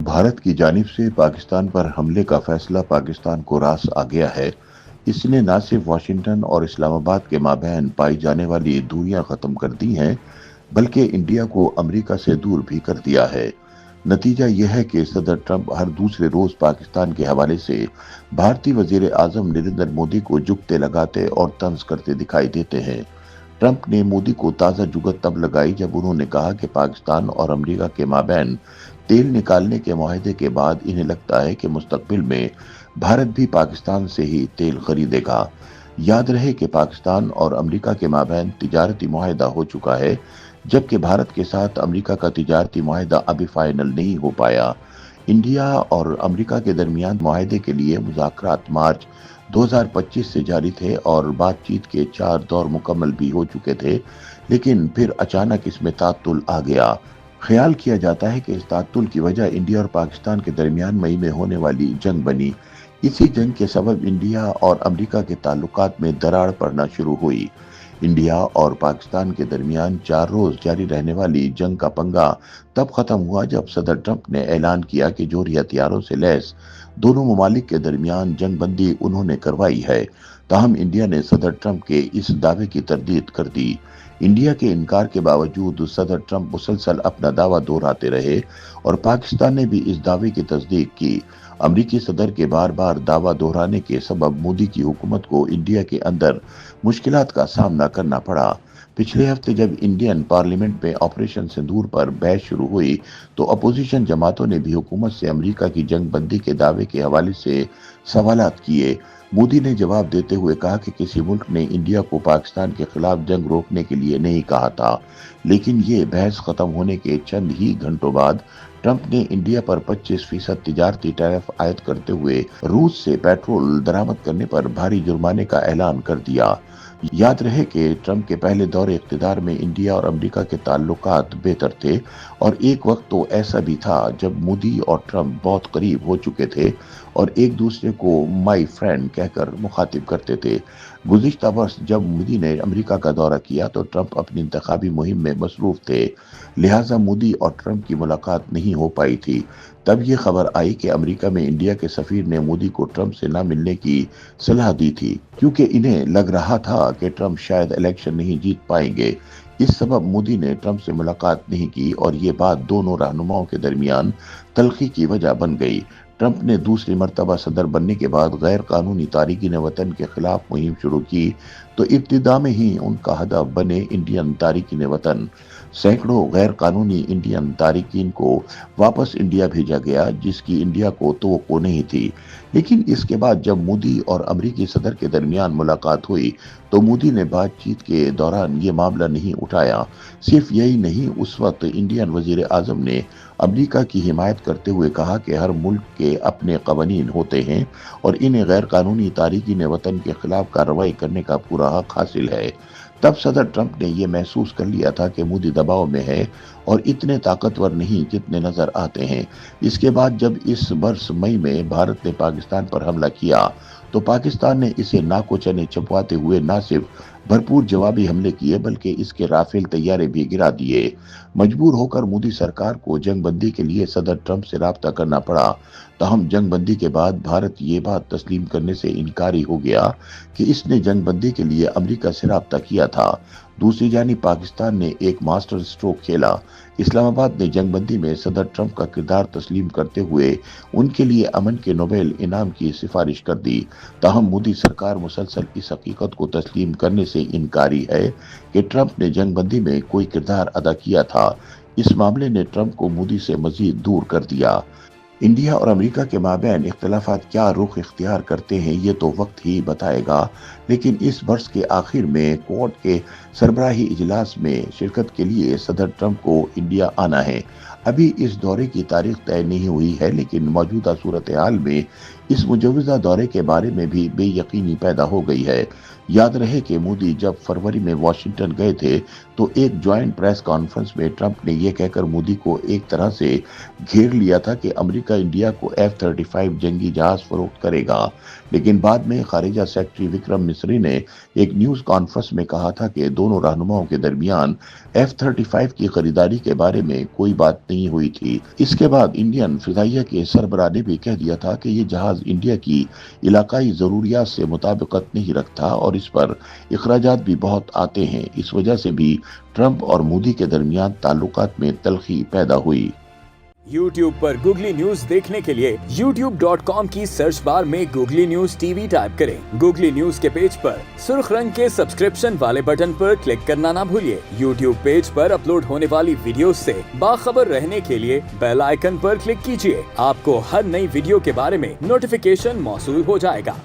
भारत की जानिब से पाकिस्तान पर हमले का फैसला पाकिस्तान को रास आ गया है। इसने न सिर्फ वाशिंगटन और इस्लामाबाद के माबैन पाई जाने वाली दूरियां खत्म कर दी हैं, बल्कि इंडिया को अमेरिका से दूर भी कर दिया है। नतीजा यह है कि सदर ट्रंप हर दूसरे रोज पाकिस्तान के हवाले से भारतीय वजीर आजम नरेंद्र मोदी को जुगते लगाते और तंज करते दिखाई देते हैं। ट्रंप ने मोदी को ताज़ा जुगत तब लगाई जब उन्होंने कहा कि पाकिस्तान और अमेरिका के माबैन तेल निकालने के मुआहदे के बाद इन्हें लगता है कि मुस्तकबिल में भारत भी पाकिस्तान से ही तेल खरीदेगा। याद रहे कि पाकिस्तान और अमेरिका के माबैन तिजारती मुआहदा हो चुका है, जबकि भारत के साथ अमेरिका का तिजारती मुआहदा अभी फाइनल नहीं हो पाया। इंडिया और अमेरिका के दरमियान मुआहदे के लिए मुज़ाकरात मार्च 2025 से जारी थे और बातचीत के 4 दौर मुकम्मल भी हो चुके थे, लेकिन फिर अचानक इसमें तातुल आ गया। ख्याल किया जाता है कि इस तातुल की वजह इंडिया और पाकिस्तान के दरमियान मई में होने वाली जंग बनी। इसी जंग के सबब इंडिया और अमेरिका के ताल्लुकात में दरार पड़ना शुरू हुई। इंडिया और पाकिस्तान के दरमियान 4 रोज जारी रहने वाली जंग का पंगा तब खत्म हुआ जब सदर ट्रंप ने ऐलान किया कि जोहरी हथियारों से लैस दोनों ममालिक के दरमियान जंग बंदी उन्होंने करवाई है। ताहम इंडिया ने सदर ट्रंप के इस दावे की तरदीद कर दी। इंडिया के इनकार के बावजूद सदर ट्रंप मुसलसल अपना दावा दोहराते रहे और पाकिस्तान ने भी इस दावे की तस्दीक की। अमरीकी सदर के बार बार दावा दोहराने के सबब मोदी की हुकूमत को इंडिया के अंदर मुश्किलात का सामना करना पड़ा। पिछले हफ्ते जब इंडियन पार्लियामेंट में ऑपरेशन सिंदूर पर बहस शुरू हुई तो अपोजिशन जमातों ने भी हुकूमत से अमेरिका की जंग बंदी के दावे के हवाले से सवालात किए। मोदी ने जवाब देते हुए कहा कि किसी मुल्क ने इंडिया को पाकिस्तान के खिलाफ जंग रोकने के लिए नहीं कहा था, लेकिन ये बहस खत्म होने के चंद ही घंटों बाद ट्रंप ने इंडिया पर 25% तिजारती टैरिफ आयद करते हुए रूस से पेट्रोल दरामद करने पर भारी जुर्माने का ऐलान कर दिया। याद रहे कि ट्रंप के पहले दौरे इख्तिदार में इंडिया और अमेरिका के ताल्लुकात बेहतर थे और एक वक्त तो ऐसा भी था जब मोदी और ट्रंप बहुत करीब हो चुके थे और एक दूसरे को माई फ्रेंड कहकर मुखातिब करते थे। गुज़िश्ता वर्ष जब मोदी ने अमेरिका का दौरा किया तो ट्रंप अपनी इंतखाबी मुहिम में मसरूफ थे, लिहाजा मोदी और ट्रंप की मुलाकात नहीं हो पाई थी। तब ये खबर आई कि अमेरिका में इंडिया के सफीर ने मोदी को ट्रंप से न मिलने की सलाह दी थी, क्योंकि इन्हें लग रहा था कि ट्रंप शायद इलेक्शन नहीं जीत पाएंगे। इस सबब मोदी ने ट्रंप से मुलाकात नहीं की और ये बात दोनों रहनुमाओं के दरमियान तल्खी की वजह बन गई। ट्रंप ने दूसरी मर्तबा सदर बनने के बाद गैर कानूनी तारिकीन वतन के खिलाफ मुहिम शुरू की तो इब्तिदा में ही उनका हदफ बने इंडियन तारिकीन वतन। सैकड़ों गैर कानूनी इंडियन तारिकीन को वापस इंडिया भेजा गया, जिसकी इंडिया को तवक्को नहीं थी। लेकिन इसके बाद जब मोदी और अमरीकी सदर के दरमियान मुलाकात हुई तो मोदी ने बातचीत के दौरान ये मामला नहीं उठाया। सिर्फ यही नहीं, उस वक्त इंडियन वजीर आजम ने अमरीका की हिमायत करते हुए कहा कि हर मुल्क के अपने कवानीन होते हैं और इन्हें गैर कानूनी तारिकीन वतन के खिलाफ कार्रवाई करने का पूरा हक हासिल है। तब सदर ट्रंप ने यह महसूस कर लिया था कि मोदी दबाव में है और इतने ताकतवर नहीं जितने नजर आते हैं। इसके बाद जब इस वर्ष मई में भारत ने पाकिस्तान पर हमला किया तो पाकिस्तान ने इसे नाको चने छुपवाते हुए न सिर्फ भरपूर जवाबी हमले किए बल्कि इसके राफेल तैयारे भी गिरा दिए। मजबूर होकर मोदी सरकार को जंग बंदी के लिए सदर ट्रंप से राब्ता करना पड़ा। ताहम जंग बंदी के बाद भारत ये बात तस्लीम करने से इनकारी हो गया कि इसने जंग बंदी के लिए अमेरिका से राब्ता किया था। दूसरी जानिब पाकिस्तान ने एक मास्टर स्ट्रोक खेला। इस्लामाबाद ने जंगबंदी में सदर ट्रंप का किरदार तस्लीम करते हुए उनके लिए अमन के नोबेल इनाम की सिफारिश कर दी। ताहम मोदी सरकार मुसलसल इस हकीकत को तस्लीम करने से इनकारी है कि ट्रंप ने जंगबंदी में कोई किरदार अदा किया था। इस मामले ने ट्रंप को मोदी से मजीद दूर कर दिया। इंडिया और अमेरिका के माबैन इख्तलाफात क्या रुख इख्तियार करते हैं ये तो वक्त ही बताएगा, लेकिन इस वर्ष के आखिर में कोर्ट के सरबराही इजलास में शिरकत के लिए सदर ट्रंप को इंडिया आना है। अभी इस दौरे की तारीख तय नहीं हुई है, लेकिन मौजूदा सूरत हाल में इस मुजवजा दौरे के बारे में भी बेयकीनी पैदा हो गई है। याद रहे कि मोदी जब फरवरी में वॉशिंगटन गए थे तो एक ज्वाइंट प्रेस कॉन्फ्रेंस में ट्रंप ने यह कहकर मोदी को एक तरह से घेर लिया था कि अमेरिका इंडिया को F-35 जंगी जहाज फरोख्त करेगा। लेकिन बाद में खारिजा सेक्रेटरी विक्रम मिस्री ने एक न्यूज कॉन्फ्रेंस में कहा था कि दोनों रहनुमाओं के दरमियान F-35 की खरीदारी के बारे में कोई बात नहीं हुई थी। इसके बाद इंडियन फिजाइया के सरबराह ने भी कह दिया था कि ये जहाज इंडिया की इलाकाई जरूरियात से मुताबिकत नहीं रखता और इस पर इखराजात भी बहुत आते हैं। इस वजह से भी ट्रंप और मोदी के दरमियान ताल्लुकात में तल्खी पैदा हुई। YouTube पर गूगली न्यूज देखने के लिए youtube.com की सर्च बार में गूगली न्यूज टीवी टाइप करें। गूगली न्यूज के पेज पर सुर्ख रंग के सब्सक्रिप्शन वाले बटन पर क्लिक करना ना भूलिए। YouTube पेज पर अपलोड होने वाली वीडियोस से बाखबर रहने के लिए बेल आइकन पर क्लिक कीजिए। आपको हर नई वीडियो के बारे में नोटिफिकेशन मौसूल हो जाएगा।